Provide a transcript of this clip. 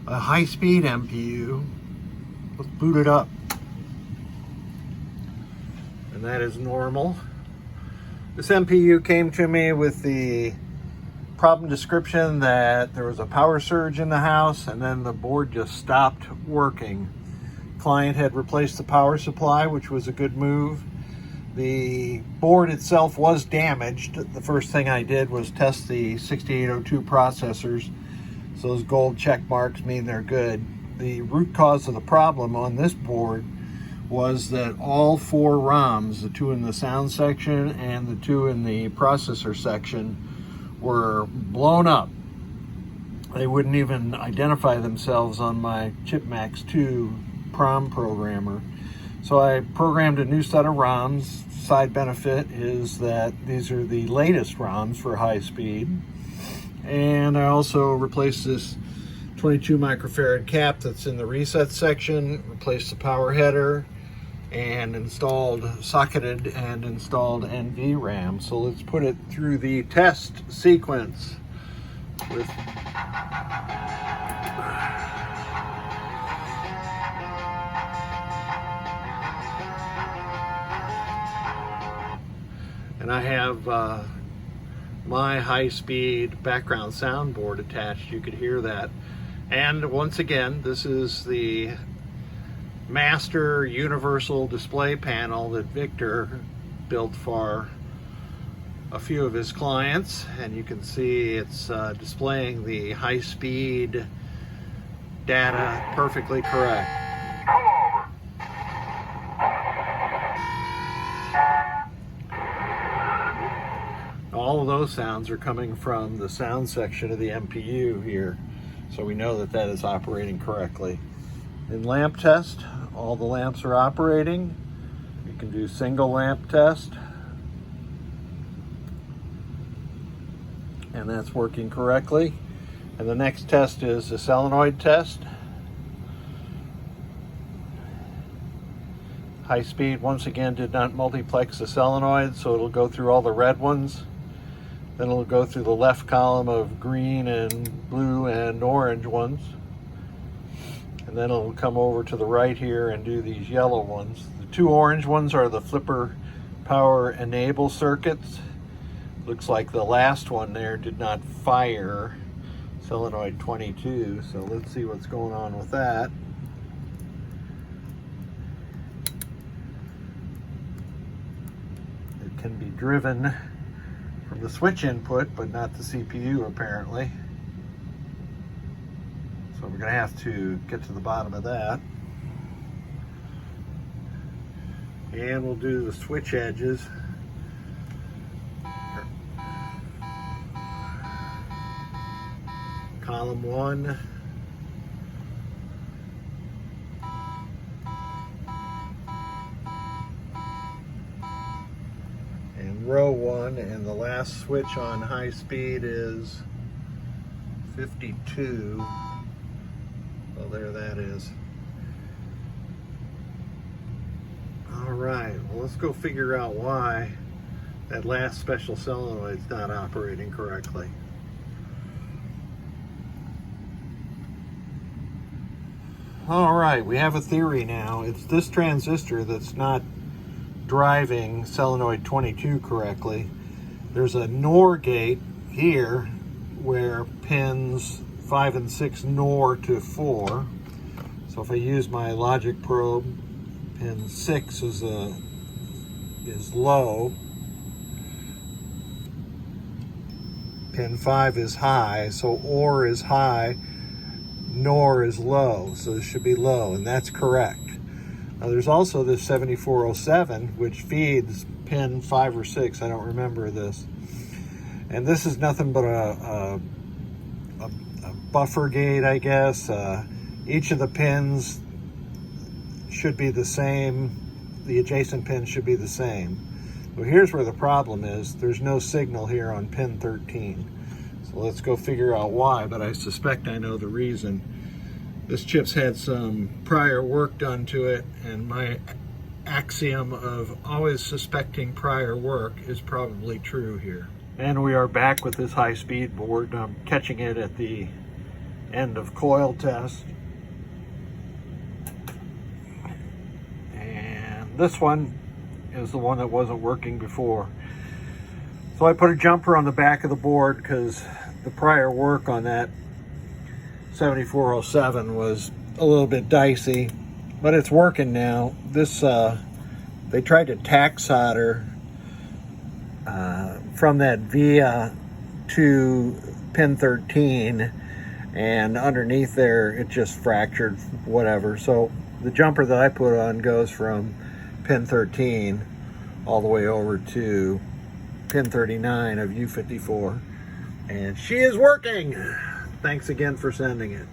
a high-speed MPU. Let's boot it up. And that is normal. This MPU came to me with the problem description that there was a power surge in the house and then the board just stopped working. Client had replaced the power supply, which was a good move. The board itself was damaged. The first thing I did was test the 6802 processors. So those gold check marks mean they're good. The root cause of the problem on this board was that all 4 ROMs, the 2 in the sound section and the 2 in the processor section, were blown up. They wouldn't even identify themselves on my ChipMax 2 EPROM programmer. So I programmed a new set of ROMs. Side benefit is that these are the latest ROMs for high speed. And I also replaced this 22 microfarad cap that's in the reset section, replaced the power header, and socketed and installed NVRAM. So let's put it through the test sequence with and I have my high-speed background soundboard attached. You could hear that. And once again, this is the master universal display panel that Victor built for a few of his clients, and you can see it's displaying the high-speed data perfectly correct. All of those sounds are coming from the sound section of the MPU here, so we know that that is operating correctly. In lamp test, all the lamps are operating. You can do single lamp test, and that's working correctly. And the next test is the solenoid test. High speed once again did not multiplex the solenoid, so it'll go through all the red ones. Then it'll go through the left column of green and blue and orange ones. And then it'll come over to the right here and do these yellow ones. The 2 orange ones are the flipper power enable circuits. Looks like the last one there did not fire solenoid 22. So let's see what's going on with that. It can be driven from the switch input, but not the CPU apparently. So we're going to have to get to the bottom of that. And we'll do the switch edges. Column 1. Row 1, and the last switch on high speed is 52. Well, there that is. All right, well, let's go figure out why that last special solenoid's not operating correctly. All right, we have a theory now. It's this transistor that's not driving solenoid 22 correctly. There's a NOR gate here where pins 5 and 6 NOR to 4. So if I use my logic probe, pin 6 is low, pin 5 is high, so OR is high, NOR is low, so this should be low, and that's correct. Now there's also this 7407, which feeds pin 5 or 6, I don't remember this. And this is nothing but a buffer gate, I guess. Each of the pins should be the same. The adjacent pins should be the same. Well, here's where the problem is. There's no signal here on pin 13. So let's go figure out why, but I suspect I know the reason. This chip's had some prior work done to it, and my axiom of always suspecting prior work is probably true here. And we are back with this high-speed board. I'm catching it at the End of coil test. And this one is the one that wasn't working before. So I put a jumper on the back of the board because the prior work on that 7407 was a little bit dicey, but it's working now. This they tried to tack solder from that via to pin 13, and underneath there it just fractured, whatever. So the jumper that I put on goes from pin 13 all the way over to pin 39 of U54, and she is working. Thanks again for sending it.